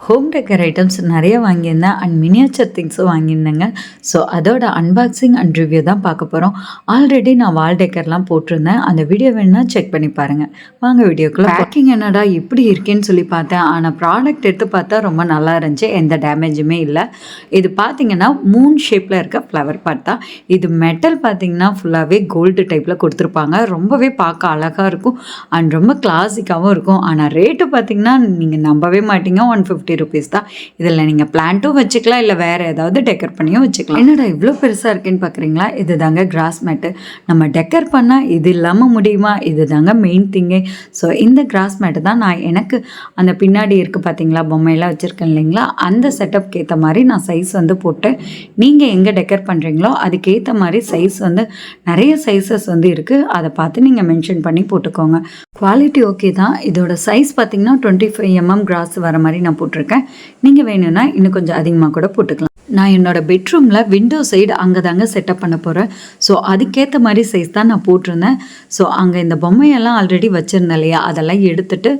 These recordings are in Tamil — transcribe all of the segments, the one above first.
ஹோம் டெக்கர் ஐட்டம்ஸ் நிறைய வாங்கியிருந்தேன் அண்ட் மினியேச்சர் திங்ஸும் வாங்கியிருந்தேங்க. ஸோ அதோட அன்பாக்சிங் அண்ட் ரிவ்யூ தான் பார்க்க போகிறோம். ஆல்ரெடி நான் வால் டெக்கர்லாம் போட்டிருந்தேன். அந்த வீடியோ வேணுன்னா செக் பண்ணி பாருங்கள். வாங்க வீடியோக்குள்ளே. பேக்கிங் என்னடா இப்படி இருக்கேன்னு சொல்லி பார்த்தேன். ஆனால் ப்ராடக்ட் எடுத்து பார்த்தா ரொம்ப நல்லா இருந்துச்சு. எந்த டேமேஜுமே இல்லை. இது பார்த்தீங்கன்னா மூன் ஷேப்பில் இருக்க ஃப்ளவர் பாட் தான். இது மெட்டல் பார்த்தீங்கன்னா ஃபுல்லாகவே கோல்டு டைப்பில் கொடுத்துருப்பாங்க. ரொம்பவே பார்க்க அழகாக இருக்கும் அண்ட் ரொம்ப கிளாசிக்காகவும் இருக்கும். ஆனால் ரேட்டு பார்த்தீங்கன்னா நீங்கள் நம்பவே மாட்டீங்க. 150 ரூபீஸ் தான். இதில் நீங்கள் பிளான்ட்டும் வச்சுக்கலாம், இல்லை வேறு ஏதாவது டெக்கர் பண்ணியும் வச்சுக்கலாம். என்னடா இவ்வளோ பெருசாக இருக்குன்னு பார்க்குறீங்களா? இது தாங்க கிராஸ் மேட்டு. நம்ம டெக்கர் பண்ணால் இது இல்லாமல் முடியுமா? இது தாங்க மெயின் திங்கே. ஸோ இந்த கிராஸ் மேட்டு தான் நான் எனக்கு அந்த பின்னாடி இருக்குது பார்த்தீங்களா, பொம்மையெல்லாம் வச்சுருக்கேன் இல்லைங்களா, அந்த செட்டப்க்கு ஏற்ற மாதிரி நான் சைஸ் வந்து போட்டேன். நீங்கள் எங்கே டெக்கர் பண்ணுறீங்களோ அதுக்கேற்ற மாதிரி சைஸ் வந்து நிறைய சைஸஸ் வந்து இருக்குது. அதை பார்த்து நீங்கள் மென்ஷன் பண்ணி போட்டுக்கோங்க. குவாலிட்டி ஓகே தான். இதோட சைஸ் பார்த்தீங்கன்னா 25 mm கிராஸ் வர மாதிரி நான் போட்டிருக்கேன். நீங்கள் வேணும்னா இன்னும் கொஞ்சம் அதிகமாக கூட போட்டுக்கலாம். நான் என்னோடய பெட்ரூமில் விண்டோ சைடு அங்கே தாங்க செட்டப் பண்ண போகிறேன். ஸோ அதுக்கேற்ற மாதிரி சைஸ் தான் நான் போட்டிருந்தேன். ஸோ அங்கே இந்த பொம்மையெல்லாம் ஆல்ரெடி வச்சுருந்தேன் இல்லையா, அதெல்லாம் எடுத்துகிட்டு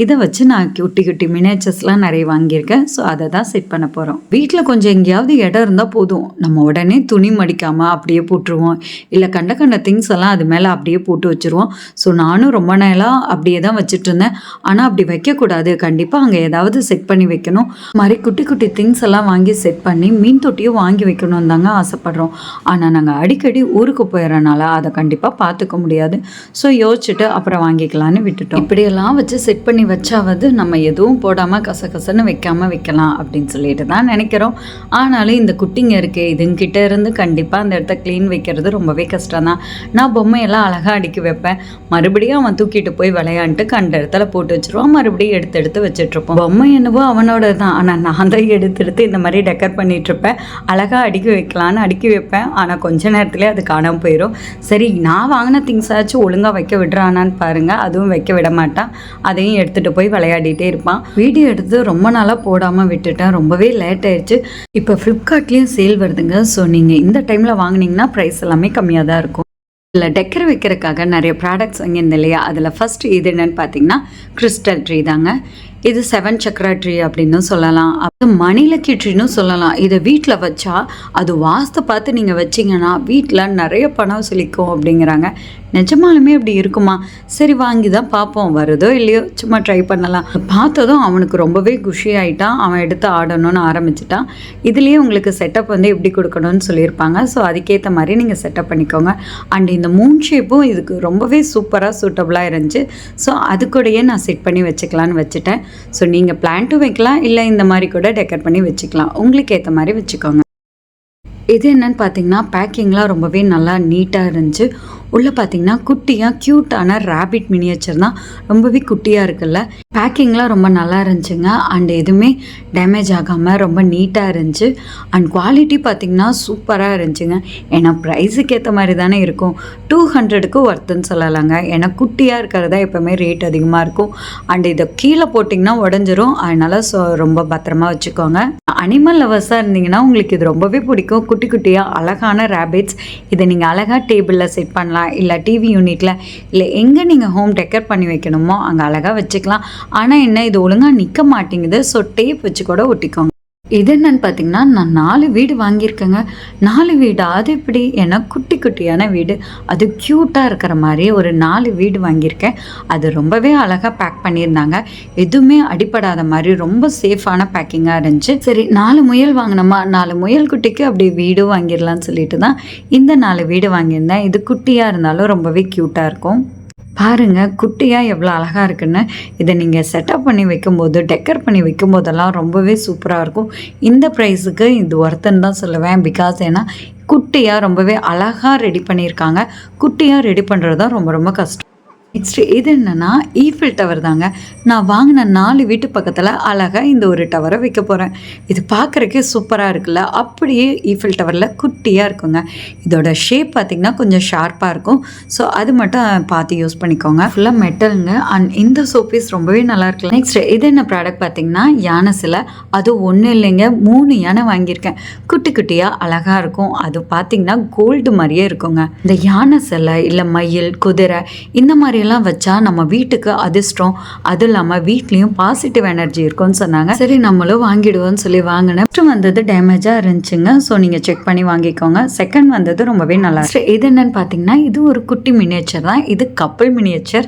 இதை வச்சு நான் குட்டி குட்டி மினியேச்சர்ஸ்லாம் நிறைய வாங்கியிருக்கேன். ஸோ அதை தான் செட் பண்ண போகிறோம். வீட்டில் கொஞ்சம் எங்கேயாவது இடம் இருந்தால் போதும், நம்ம உடனே துணி மடிக்காமல் அப்படியே போட்டுருவோம், இல்லை கண்ட கண்ட திங்ஸ் எல்லாம் அது மேலே அப்படியே போட்டு வச்சுருவோம். ஸோ நானும் ரொம்ப நேரம் அப்படியே தான் வச்சுட்டு இருந்தேன். ஆனால் அப்படி வைக்கக்கூடாது, கண்டிப்பாக அங்கே ஏதாவது செட் பண்ணி வைக்கணும். மாதிரி குட்டி குட்டி திங்ஸ் எல்லாம் வாங்கி செட் பண்ணி மீன் தொட்டியும் வாங்கி வைக்கணும் தாங்க ஆசைப்படுறோம். ஆனால் நாங்கள் அடிக்கடி ஊருக்கு போயிடறனால அதை கண்டிப்பாக பார்த்துக்க முடியாது. ஸோ யோசிச்சுட்டு அப்புறம் வாங்கிக்கலான்னு விட்டுட்டோம். இப்படியெல்லாம் வச்சு செட் பண்ணி வச்சாவது நம்ம எதுவும் போடாமல் கசகசன்னு வைக்காமல் வைக்கலாம் அப்படின்னு சொல்லிட்டு தான் நினைக்கிறோம். ஆனாலும் இந்த குட்டிங்க இருக்குது, இதுங்கிட்ட இருந்து கண்டிப்பாக அந்த இடத்த க்ளீன் வைக்கிறது ரொம்பவே கஷ்டம் தான். நான் பொம்மையெல்லாம் அழகாக அடுக்கி வைப்பேன். மறுபடியும் அவன் தூக்கிட்டு போய் விளையாண்டுட்டு கண்ட இடத்துல போட்டு வச்சுருவான். மறுபடியும் எடுத்து வச்சுட்ருப்போம். பொம்மை என்னவோ அவனோட தான். ஆனால் நான் தான் எடுத்து இந்த மாதிரி டெக்கர் பண்ணிகிட்ருப்பேன். அழகாக அடுக்கி வைக்கலான்னு அடுக்கி வைப்பேன். ஆனால் கொஞ்ச நேரத்துலேயே அது காணாமல் போயிடும். சரி, நான் வாங்கின திங்ஸாச்சும் ஒழுங்காக வைக்க விடுறானான்னு பாருங்கள். அதுவும் வைக்க விட மாட்டான். அதையும் எடுத்துகிட்டு போய் விளையாடிட்டே இருப்பான். வீடியோ எடுத்து ரொம்ப நாளாக போடாமல் விட்டுட்டேன். ரொம்பவே லேட் ஆயிடுச்சு. இப்போ ஃப்ளிப்கார்ட்லேயும் சேல் வருதுங்க. ஸோ நீங்கள் இந்த டைமில் வாங்கினீங்கன்னா ப்ரைஸ் எல்லாமே கம்மியாக தான் இருக்கும். இல்லை டெக்கர் வைக்கிறதுக்காக நிறைய ப்ராடக்ட்ஸ் வாங்கியிருந்தேன் இல்லையா, அதில் ஃபஸ்ட்டு இது என்னென்னு பார்த்தீங்கன்னா கிறிஸ்டல் ட்ரீ தாங்க. இது 7 சக்கரா ட்ரீ அப்படின்னு சொல்லலாம். அது மணிலக்கி ட்ரீன்னு சொல்லலாம். இதை வீட்டில் வச்சா அது வாஸ்து பார்த்து நீங்கள் வச்சிங்கன்னா வீட்டில் நிறைய பணம் செழிக்கும் அப்படிங்கிறாங்க. நிஜமாலுமே அப்படி இருக்குமா? சரி, வாங்கி தான் பார்ப்போம், வருதோ இல்லையோ, சும்மா ட்ரை பண்ணலாம். பார்த்ததும் அவனுக்கு ரொம்பவே குஷி ஆகிட்டான். அவன் எடுத்து ஆடணும்னு ஆரம்பிச்சிட்டான். இதுலேயே உங்களுக்கு செட்டப் வந்து எப்படி கொடுக்கணும்னு சொல்லியிருப்பாங்க. ஸோ அதுக்கேற்ற மாதிரி நீங்கள் செட்டப் பண்ணிக்கோங்க. அண்ட் இந்த மூன் ஷேப்பும் இதுக்கு ரொம்பவே சூப்பராக சூட்டபுளாக இருந்துச்சு. ஸோ அது கூடயே நான் செட் பண்ணி வச்சுக்கலான்னு வச்சுட்டேன். ஸோ நீங்கள் பிளான்ட்டும் வைக்கலாம், இல்லை இந்த மாதிரி கூட டெக்கர் பண்ணி வச்சுக்கலாம். உங்களுக்கு ஏற்ற மாதிரி வச்சுக்கோங்க. இது என்னன்னு பார்த்தீங்கன்னா பேக்கிங்லாம் ரொம்பவே நல்லா நீட்டாக இருந்துச்சு. உள்ளே பார்த்தீங்கன்னா குட்டியாக க்யூட்டான ரேபிட் மினியேச்சர் தான். ரொம்பவே குட்டியாக இருக்குல்ல. பேக்கிங்லாம் ரொம்ப நல்லா இருந்துச்சுங்க. அண்ட் எதுவுமே டேமேஜ் ஆகாமல் ரொம்ப நீட்டாக இருந்துச்சு. அண்ட் குவாலிட்டி பார்த்திங்கன்னா சூப்பராக இருந்துச்சுங்க. ஏன்னா ப்ரைஸுக்கு ஏற்ற மாதிரி தானே இருக்கும். 200க்கு ஒர்த்துன்னு சொல்லலாங்க. ஏன்னா குட்டியாக இருக்கிறதா எப்போவுமே ரேட் அதிகமாக இருக்கும். அண்ட் இதை கீழே போட்டிங்கன்னா உடஞ்சிரும். அதனால் ரொம்ப பத்திரமா வச்சுக்கோங்க. அனிமல் லவர்ஸாக இருந்தீங்கன்னா உங்களுக்கு இது ரொம்பவே பிடிக்கும். குட்டி குட்டியாக அழகான ரேபிட்ஸ். இதை நீங்கள் அழகாக டேபிளில் செட் பண்ணலாம், இல்லை டிவி யூனிட்டில், இல்லை எங்கே நீங்கள் ஹோம் டெக்கர் பண்ணி வைக்கணுமோ அங்கே அழகாக வச்சுக்கலாம். ஆனால் என்ன, இது ஒழுங்காக நிற்க மாட்டேங்குது. ஸோ டேப் வச்சு கூட ஒட்டிக்கோங்க. இது என்னன்னு பார்த்தீங்கன்னா நான் 4 வீடு வாங்கியிருக்கேங்க. 4 வீடு அது எப்படி, ஏன்னா குட்டி குட்டியான வீடு, அது க்யூட்டாக இருக்கிற மாதிரி ஒரு 4 வீடு வாங்கியிருக்கேன். அது ரொம்பவே அழகாக பேக் பண்ணியிருந்தாங்க. எதுவுமே அடிப்படாத மாதிரி ரொம்ப சேஃபான பேக்கிங்காக இருந்துச்சு. சரி, 4 முயல் வாங்கினோமா, 4 முயல் குட்டிக்கு அப்படி வீடும் வாங்கிடலான்னு சொல்லிட்டு தான் இந்த 4 வீடு வாங்கியிருந்தேன். இது குட்டியாக இருந்தாலும் ரொம்பவே க்யூட்டாக இருக்கும். பாருங்கள் குட்டியாக எவ்வளோ அழகாக இருக்குன்னு. இதை நீங்கள் செட்டப் பண்ணி வைக்கும்போது, டெக்கர் பண்ணி வைக்கும்போதெல்லாம் ரொம்பவே சூப்பராக இருக்கும். இந்த ப்ரைஸுக்கு இது ஒர்த்துன்னு தான் சொல்லுவேன். பிகாஸ் ஏன்னா குட்டியாக ரொம்பவே அழகாக ரெடி பண்ணியிருக்காங்க. குட்டியாக ரெடி பண்ணுறது தான் ரொம்ப ரொம்ப கஷ்டம். நெக்ஸ்ட்டு இது என்னென்னா ஈஃபில் டவர் தாங்க. நான் வாங்கின 4 வீட்டு பக்கத்தில் அழகாக இந்த ஒரு டவரை வைக்க போகிறேன். இது பார்க்குறக்கே சூப்பராக இருக்குல்ல. அப்படியே ஈஃபில் டவரில் குட்டியாக இருக்குங்க. இதோட ஷேப் பார்த்திங்கன்னா கொஞ்சம் ஷார்ப்பாக இருக்கும். ஸோ அது மட்டும் பார்த்து யூஸ் பண்ணிக்கோங்க. ஃபுல்லாக மெட்டலுங்க. அண்ட் இந்த சோப்பீஸ் ரொம்பவே நல்லா இருக்குல்ல. நெக்ஸ்ட் இது என்ன ப்ராடக்ட் பார்த்திங்கன்னா யானை சிலை. அது ஒன்றும் இல்லைங்க, 3 யானை வாங்கியிருக்கேன். குட்டி குட்டியாக அழகாக இருக்கும். அது பார்த்திங்கன்னா கோல்டு மாதிரியே இருக்குங்க. இந்த யானை சிலை இல்லை மயில், குதிரை இந்த மாதிரி மாதிரிலாம் வச்சா நம்ம வீட்டுக்கு அதிர்ஷ்டம், அதுவும் இல்லாமல் வீட்லேயும் பாசிட்டிவ் எனர்ஜி இருக்கும்னு சொன்னாங்க. சரி நம்மளும் வாங்கிடுவோம்னு சொல்லி வாங்கினேன். ஃபஸ்ட்டு வந்தது டேமேஜாக இருந்துச்சுங்க. ஸோ நீங்கள் செக் பண்ணி வாங்கிக்கோங்க. செகண்ட் வந்தது ரொம்பவே நல்லா இருந்துச்சு. இது என்னென்னு பார்த்தீங்கன்னா, இது ஒரு குட்டி மினியேச்சர் தான். இது கப்பிள் மினியேச்சர்.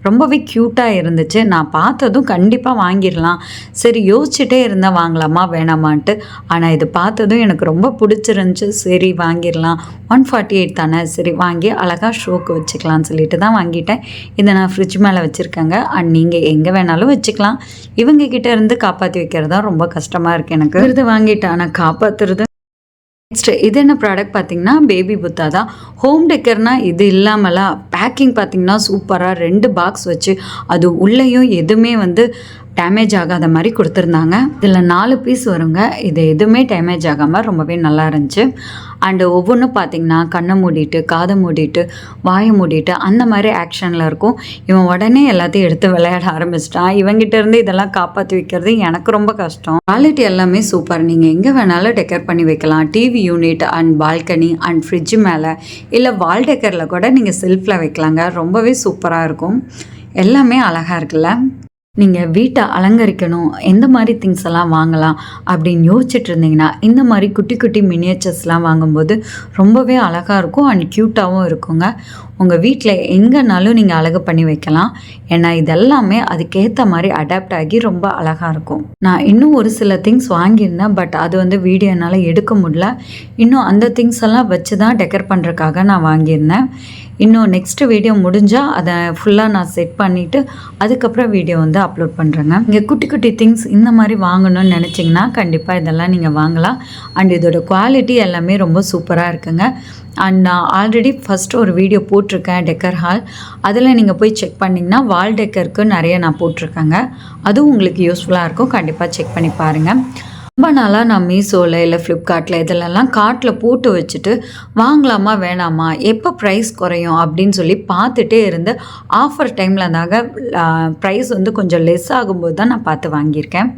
ரொம்பவே க்யூட்டாக இருந்துச்சு. நான் பார்த்ததும் கண்டிப்பாக வாங்கிடலாம், சரி யோசிச்சுட்டே இருந்தால் வாங்கலாமா வேணாமான்ட்டு. ஆனால் இது பார்த்ததும் எனக்கு ரொம்ப பிடிச்சிருந்துச்சு. சரி வாங்கிடலாம், 148 தானே, சரி வாங்கி அழகாக ஷோக்கு வச்சுக்கலாம்னு சொல்லிட்டு தான் வாங்கிட்டேன். இதை நான் ஃப்ரிட்ஜ் மேலே வச்சுருக்கேங்க. அண்ட் நீங்கள் எங்கே வேணாலும் வச்சுக்கலாம். இவங்க கிட்ட இருந்து காப்பாற்றி வைக்கிறது தான் ரொம்ப கஷ்டமாக இருக்குது எனக்கு. இது வாங்கிட்டேன், ஆனால் காப்பாற்றுறது. நெக்ஸ்ட் இது என்ன ப்ராடக்ட் பார்த்தீங்கன்னா, பேபி புத்தா தான். ஹோம் டெக்கர்னால் இது இல்லாமலாம் பேக்கிங் பார்த்தீங்கன்னா சூப்பராக 2 பாக்ஸ் வச்சு அது உள்ளேயும் எதுவுமே டேமேஜ் ஆகாத மாதிரி கொடுத்துருந்தாங்க. இதில் 4 பீஸ் வருங்க. இது எதுவுமே டேமேஜ் ஆகாமல் ரொம்பவே நல்லா இருந்துச்சு. அண்டு ஒவ்வொன்றும் பார்த்திங்கன்னா கண்ணை மூடிட்டு, காதை மூடிட்டு, வாயை மூடிட்டு அந்த மாதிரி ஆக்ஷனில் இருக்கும். இவன் உடனே எல்லாத்தையும் எடுத்து விளையாட ஆரம்பிச்சிட்டான். இவங்கிட்ட இருந்து இதெல்லாம் காப்பாற்றி வைக்கிறது எனக்கு ரொம்ப கஷ்டம். குவாலிட்டி எல்லாமே சூப்பர். நீங்கள் எங்கே வேணாலும் டெக்கர் பண்ணி வைக்கலாம். TV unit and balcony and fridge மேலே இல்லை வால் டெக்கரில் கூட நீங்கள் செல்ஃபில் வைக்கலாங்க. ரொம்பவே சூப்பராக இருக்கும். எல்லாமே அழகாக இருக்குல்ல. நீங்கள் வீட்டை அலங்கரிக்கணும், எந்த மாதிரி திங்ஸ் எல்லாம் வாங்கலாம் அப்படின்னு யோசிச்சுட்டு இருந்தீங்கன்னா, இந்த மாதிரி குட்டி குட்டி மினியேச்சர்ஸ்லாம் வாங்கும்போது ரொம்பவே அழகாக இருக்கும் அண்ட் க்யூட்டாகவும் இருக்குங்க. உங்கள் வீட்டில் எங்கேனாலும் நீங்கள் அழகு பண்ணி வைக்கலாம். ஏன்னா இதெல்லாமே அதுக்கேற்ற மாதிரி அடாப்ட் ஆகி ரொம்ப அழகாக இருக்கும். நான் இன்னும் ஒரு சில திங்ஸ் வாங்கியிருந்தேன், பட் அது வீடியோ என்னால் எடுக்க முடியல. இன்னும் அந்த திங்ஸ் எல்லாம் வச்சு தான் டெக்கர் பண்ணுறதுக்காக நான் வாங்கியிருந்தேன். இன்னும் நெக்ஸ்ட் வீடியோ முடிஞ்சால் அதை ஃபுல்லாக நான் செட் பண்ணிவிட்டு அதுக்கப்புறம் வீடியோ அப்லோட் பண்ணுறேங்க. இங்கே குட்டி குட்டி திங்ஸ் இந்த மாதிரி வாங்கணும்னு நினச்சிங்கன்னா கண்டிப்பாக இதெல்லாம் நீங்கள் வாங்கலாம். அண்ட் இதோட குவாலிட்டி எல்லாமே ரொம்ப சூப்பராக இருக்குங்க. அண்ட் நான் ஆல்ரெடி ஃபஸ்ட்டு ஒரு வீடியோ போட்டிருக்கேன் டெக்கர் ஹால். அதில் நீங்கள் போய் செக் பண்ணிங்கன்னா வால் டெக்கருக்கு நிறைய நான் போட்டிருக்கேங்க. அதுவும் உங்களுக்கு யூஸ்ஃபுல்லாக இருக்கும். கண்டிப்பாக செக் பண்ணி பாருங்கள். ரொம்ப நாளாக நான் மீஷோவில் இல்லை ஃப்ளிப்கார்ட்டில் இதிலெல்லாம் கார்ட்டில் போட்டு வச்சுட்டு வாங்கலாமா வேணாமா, எப்போ ப்ரைஸ் குறையும் அப்படின்னு சொல்லி பார்த்துட்டே இருந்து ஆஃபர் டைமில் தாங்க ப்ரைஸ் கொஞ்சம் லெஸ் ஆகும்போது தான் நான் பார்த்து வாங்கியிருக்கேன்.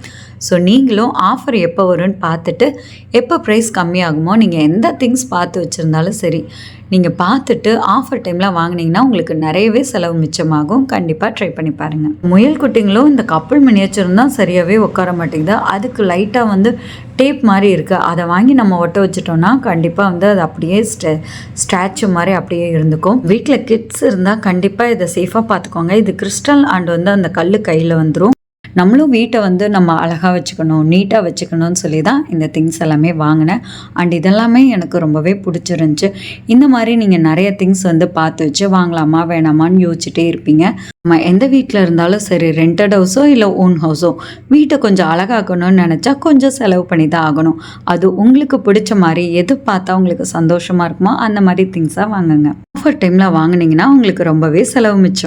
ஸோ நீங்களும் ஆஃபர் எப்போ வரும்னு பார்த்துட்டு எப்போ ப்ரைஸ் கம்மியாகுமோ, நீங்கள் எந்த திங்ஸ் பார்த்து வச்சுருந்தாலும் சரி, நீங்கள் பார்த்துட்டு ஆஃபர் டைமில் வாங்கினீங்கன்னா உங்களுக்கு நிறையவே செலவு மிச்சமாகும். கண்டிப்பாக ட்ரை பண்ணி பாருங்கள். முயல் குட்டிங்களும் இந்த கப்பிள் மினியேச்சரும் தான் சரியாகவே உட்கார மாட்டேங்குது. அதுக்கு லைட்டாக டேப் மாதிரி இருக்குது. அதை வாங்கி நம்ம ஒட்ட வச்சுட்டோன்னா கண்டிப்பாக அது அப்படியே ஸ்டாச்சு மாதிரி அப்படியே இருந்துக்கும். வீட்டில் கிட்ஸ் இருந்தால் கண்டிப்பாக இதை சேஃபாக பார்த்துக்கோங்க. இது கிறிஸ்டல் அண்ட் அந்த கல் கையில் வந்துடும். நம்மளும் வீட்டை நம்ம அழகாக வச்சுக்கணும், நீட்டாக வச்சுக்கணும்னு சொல்லி தான் இந்த திங்ஸ் எல்லாமே வாங்கினேன். அண்ட் இதெல்லாமே எனக்கு ரொம்பவே பிடிச்சிருந்துச்சி. இந்த மாதிரி நீங்கள் நிறைய திங்ஸ் பார்த்து வச்சு வாங்கலாமா வேணாமான்னு யோசிச்சுட்டே இருப்பீங்க. நம்ம எந்த வீட்டில் இருந்தாலும் சரி, ரெண்டட் ஹவுஸோ இல்லை ஓன் ஹவுஸோ, வீட்டை கொஞ்சம் அழகாக்கணும்னு நினச்சா கொஞ்சம் செலவு பண்ணி தான் ஆகணும். அது உங்களுக்கு பிடிச்ச மாதிரி எது பார்த்தா உங்களுக்கு சந்தோஷமாக இருக்குமோ அந்த மாதிரி திங்ஸாக வாங்குங்க. ஆஃபர் டைமில் வாங்கினீங்கன்னா உங்களுக்கு ரொம்பவே செலவு மிச்சம்.